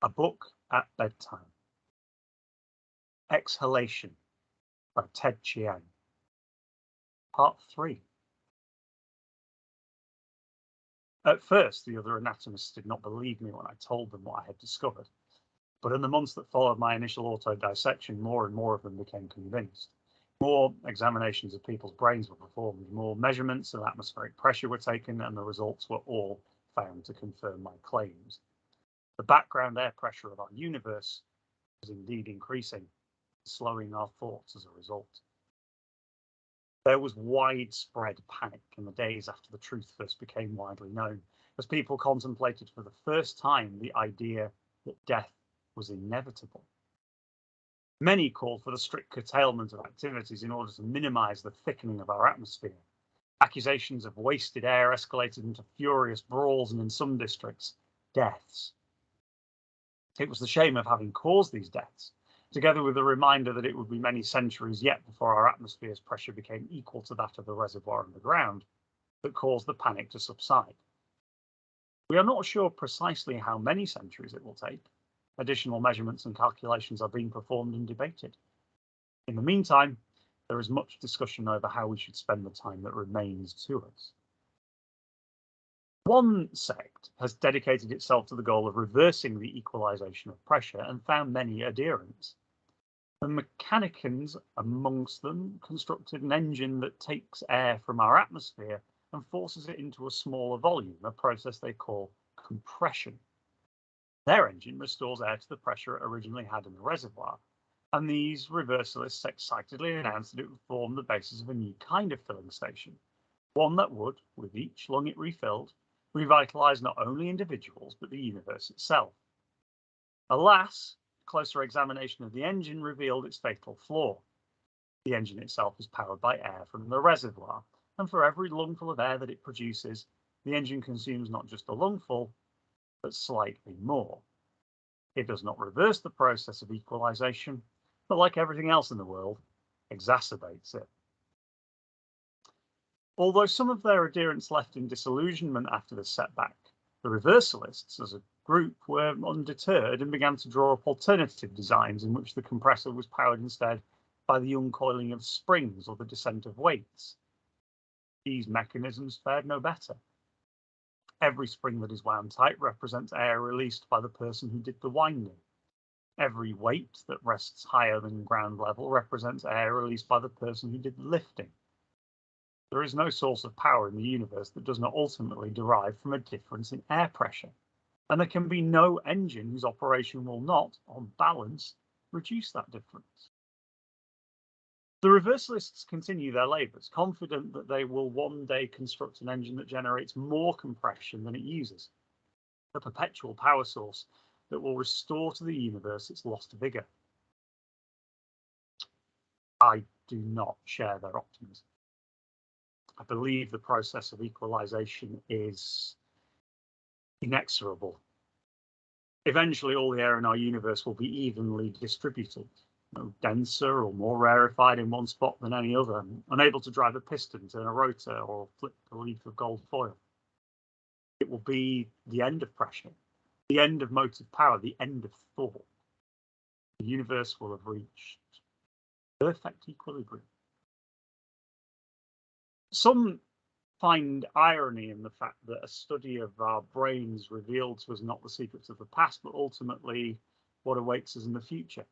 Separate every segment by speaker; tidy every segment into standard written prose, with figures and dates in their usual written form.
Speaker 1: A Book at Bedtime. Exhallation by Ted Chiang. Part 3. At first, the other anatomists did not believe me when I told them what I had discovered, but in the months that followed my initial auto-dissection, more and more of them became convinced. More examinations of people's brains were performed, more measurements of atmospheric pressure were taken, and the results were all found to confirm my claims. The background air pressure of our universe was indeed increasing, slowing our thoughts as a result. There was widespread panic in the days after the truth first became widely known, as people contemplated for the first time the idea that death was inevitable. Many called for the strict curtailment of activities in order to minimize the thickening of our atmosphere. Accusations of wasted air escalated into furious brawls and, in some districts, deaths. It was the shame of having caused these deaths, together with the reminder that it would be many centuries yet before our atmosphere's pressure became equal to that of the reservoir underground, that caused the panic to subside. We are not sure precisely how many centuries it will take. Additional measurements and calculations are being performed and debated. In the meantime, there is much discussion over how we should spend the time that remains to us. One sect has dedicated itself to the goal of reversing the equalization of pressure and found many adherents. The mechanicians amongst them constructed an engine that takes air from our atmosphere and forces it into a smaller volume, a process they call compression. Their engine restores air to the pressure it originally had in the reservoir, and these reversalists excitedly announced that it would form the basis of a new kind of filling station, one that would, with each lung it refilled, revitalize not only individuals but the universe itself. Alas, closer examination of the engine revealed its fatal flaw. The engine itself is powered by air from the reservoir, and for every lungful of air that it produces, the engine consumes not just a lungful, but slightly more. It does not reverse the process of equalization, but like everything else in the world, exacerbates it. Although some of their adherents left in disillusionment after the setback, the reversalists as a group were undeterred and began to draw up alternative designs in which the compressor was powered instead by the uncoiling of springs or the descent of weights. These mechanisms fared no better. Every spring that is wound tight represents air released by the person who did the winding. Every weight that rests higher than ground level represents air released by the person who did the lifting. There is no source of power in the universe that does not ultimately derive from a difference in air pressure, and there can be no engine whose operation will not, on balance, reduce that difference. The reversalists continue their labours, confident that they will one day construct an engine that generates more compression than it uses, a perpetual power source that will restore to the universe its lost vigour. I do not share their optimism. I believe the process of equalization is inexorable. Eventually, all the air in our universe will be evenly distributed, no denser or more rarefied in one spot than any other, unable to drive a piston, turn a rotor, or flip a leaf of gold foil. It will be the end of pressure, the end of motive power, the end of thought. The universe will have reached perfect equilibrium. Some find irony in the fact that a study of our brains revealed to us not the secrets of the past, but ultimately what awaits us in the future.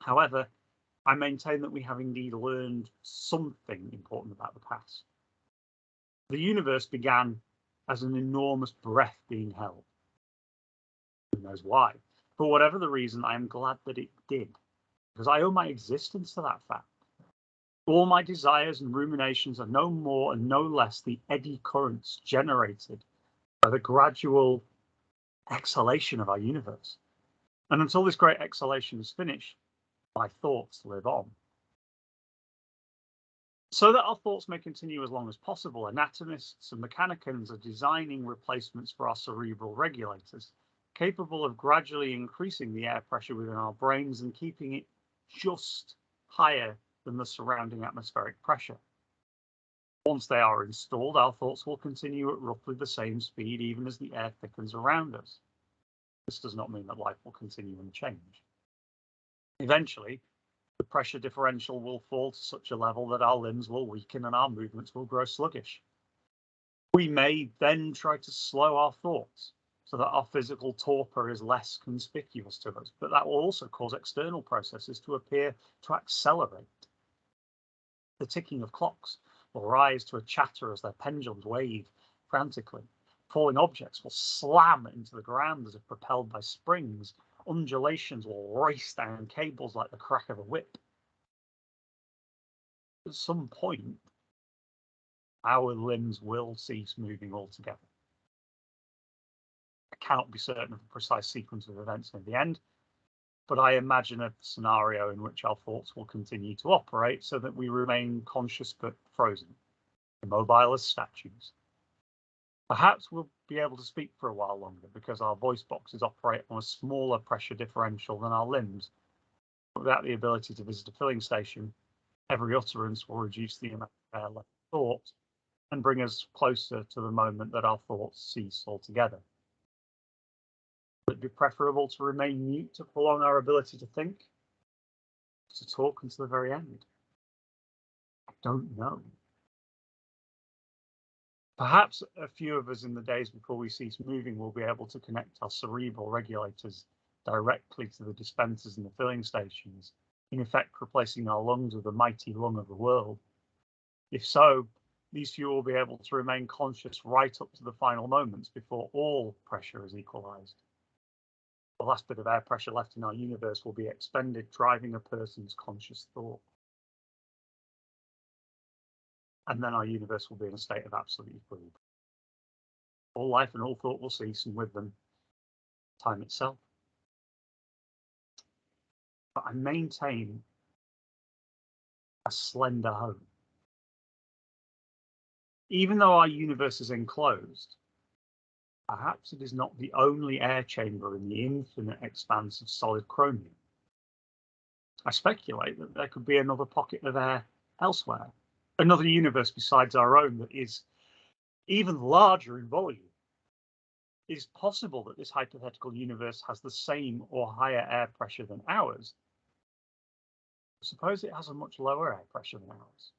Speaker 1: However, I maintain that we have indeed learned something important about the past. The universe began as an enormous breath being held. Who knows why? For whatever the reason, I am glad that it did, because I owe my existence to that fact. All my desires and ruminations are no more and no less the eddy currents generated by the gradual exhalation of our universe. And until this great exhalation is finished, my thoughts live on. So that our thoughts may continue as long as possible, anatomists and mechanicians are designing replacements for our cerebral regulators, capable of gradually increasing the air pressure within our brains and keeping it just higher than the surrounding atmospheric pressure. Once they are installed, our thoughts will continue at roughly the same speed even as the air thickens around us. This does not mean that life will continue unchanged. Eventually, the pressure differential will fall to such a level that our limbs will weaken and our movements will grow sluggish. We may then try to slow our thoughts so that our physical torpor is less conspicuous to us, but that will also cause external processes to appear to accelerate. The ticking of clocks will rise to a chatter as their pendulums wave frantically. Falling objects will slam into the ground as if propelled by springs. Undulations will race down cables like the crack of a whip. At some point, our limbs will cease moving altogether. I cannot be certain of the precise sequence of events in the end, but I imagine a scenario in which our thoughts will continue to operate so that we remain conscious but frozen, immobile as statues. Perhaps we'll be able to speak for a while longer because our voice boxes operate on a smaller pressure differential than our limbs. But without the ability to visit a filling station, every utterance will reduce the amount of air left in thought and bring us closer to the moment that our thoughts cease altogether. Would it be preferable to remain mute to prolong our ability to think? To talk until the very end? I don't know. Perhaps a few of us in the days before we cease moving will be able to connect our cerebral regulators directly to the dispensers in the filling stations, in effect replacing our lungs with the mighty lung of the world. If so, these few will be able to remain conscious right up to the final moments before all pressure is equalized. The last bit of air pressure left in our universe will be expended driving a person's conscious thought. And then our universe will be in a state of absolute equilibrium. All life and all thought will cease, and with them, time itself. But I maintain a slender hope. Even though our universe is enclosed, perhaps it is not the only air chamber in the infinite expanse of solid chromium. I speculate that there could be another pocket of air elsewhere, another universe besides our own that is even larger in volume. It is possible that this hypothetical universe has the same or higher air pressure than ours. Suppose it has a much lower air pressure than ours,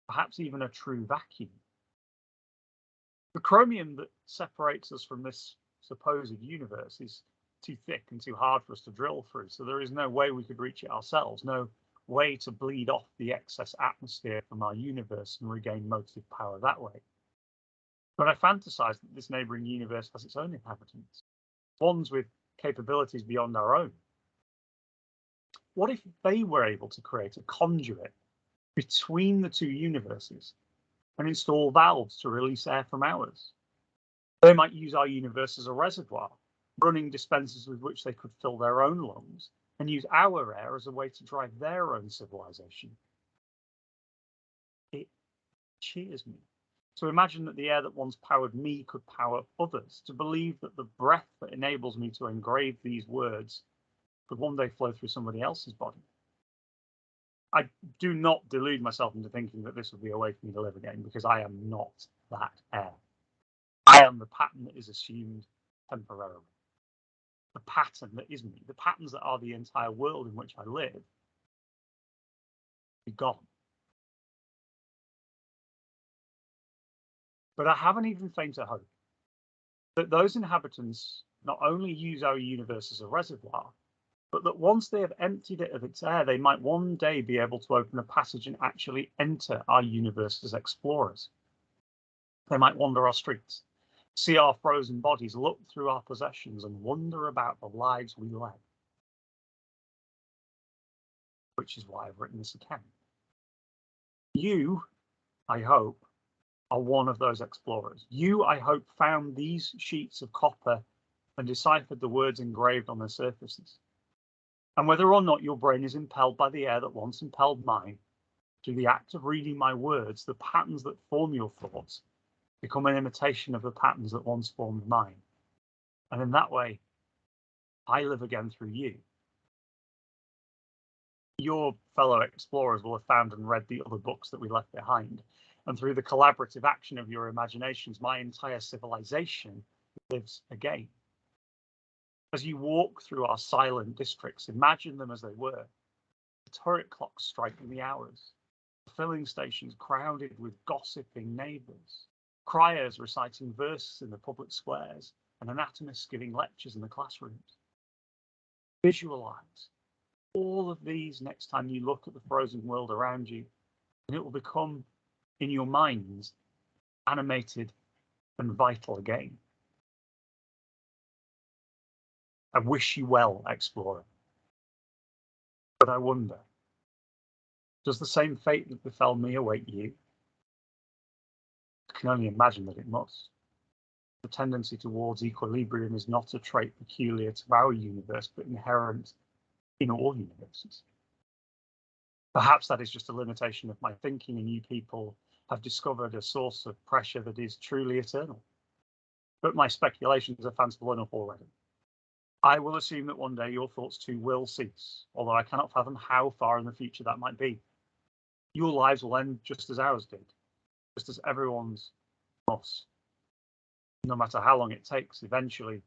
Speaker 1: perhaps even a true vacuum. The chromium that separates us from this supposed universe is too thick and too hard for us to drill through, so there is no way we could reach it ourselves, no way to bleed off the excess atmosphere from our universe and regain motive power that way. But I fantasize that this neighboring universe has its own inhabitants, ones with capabilities beyond our own. What if they were able to create a conduit between the two universes and install valves to release air from ours? They might use our universe as a reservoir, running dispensers with which they could fill their own lungs and use our air as a way to drive their own civilization. It cheers me to imagine that the air that once powered me could power others, to believe that the breath that enables me to engrave these words could one day flow through somebody else's body. I do not delude myself into thinking that this would be a way for me to live again, because I am not that air. I am the pattern that is assumed temporarily. The pattern that is me, the patterns that are the entire world in which I live, be gone. But I have an even fainter hope that those inhabitants not only use our universe as a reservoir, but that once they have emptied it of its air, they might one day be able to open a passage and actually enter our universe as explorers. They might wander our streets, see our frozen bodies, look through our possessions, and wonder about the lives we led. Which is why I've written this account. You, I hope, are one of those explorers. You, I hope, found these sheets of copper and deciphered the words engraved on their surfaces. And whether or not your brain is impelled by the air that once impelled mine, through the act of reading my words, the patterns that form your thoughts become an imitation of the patterns that once formed mine. And in that way, I live again through you. Your fellow explorers will have found and read the other books that we left behind. And through the collaborative action of your imaginations, my entire civilization lives again. As you walk through our silent districts, imagine them as they were. The turret clocks striking the hours, the filling stations crowded with gossiping neighbours, criers reciting verses in the public squares, and anatomists giving lectures in the classrooms. Visualize all of these next time you look at the frozen world around you, and it will become, in your minds, animated and vital again. I wish you well, explorer. But I wonder, does the same fate that befell me await you? I can only imagine that it must. The tendency towards equilibrium is not a trait peculiar to our universe, but inherent in all universes. Perhaps that is just a limitation of my thinking, and you people have discovered a source of pressure that is truly eternal. But my speculations are fanciful enough already. I will assume that one day your thoughts too will cease, although I cannot fathom how far in the future that might be. Your lives will end just as ours did, just as everyone's must. No matter how long it takes, eventually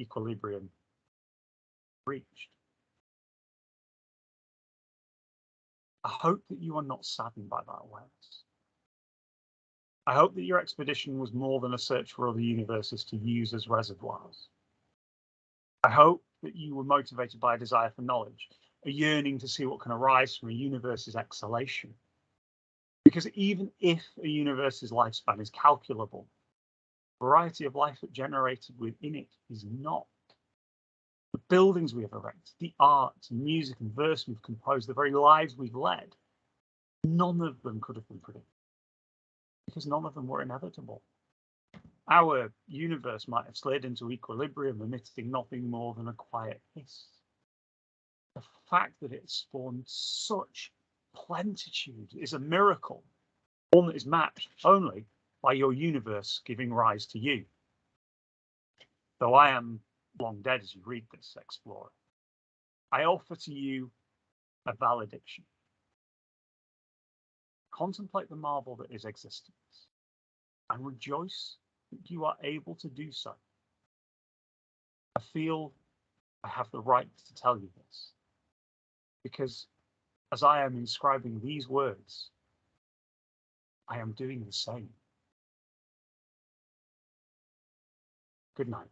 Speaker 1: equilibrium reached. I hope that you are not saddened by that awareness. I hope that your expedition was more than a search for other universes to use as reservoirs. I hope that you were motivated by a desire for knowledge, a yearning to see what can arise from a universe's exhalation. Because even if a universe's lifespan is calculable, the variety of life that generated within it is not. The buildings we have erected, the art, music and verse we've composed, the very lives we've led, none of them could have been predicted, because none of them were inevitable. Our universe might have slid into equilibrium, emitting nothing more than a quiet hiss. The fact that it spawned such plenitude is a miracle, one that is matched only by your universe giving rise to you. Though I am long dead as you read this, explorer, I offer to you a valediction. Contemplate the marvel that is existence, and rejoice that you are able to do so. I feel I have the right to tell you this, because as I am inscribing these words, I am doing the same. Good night.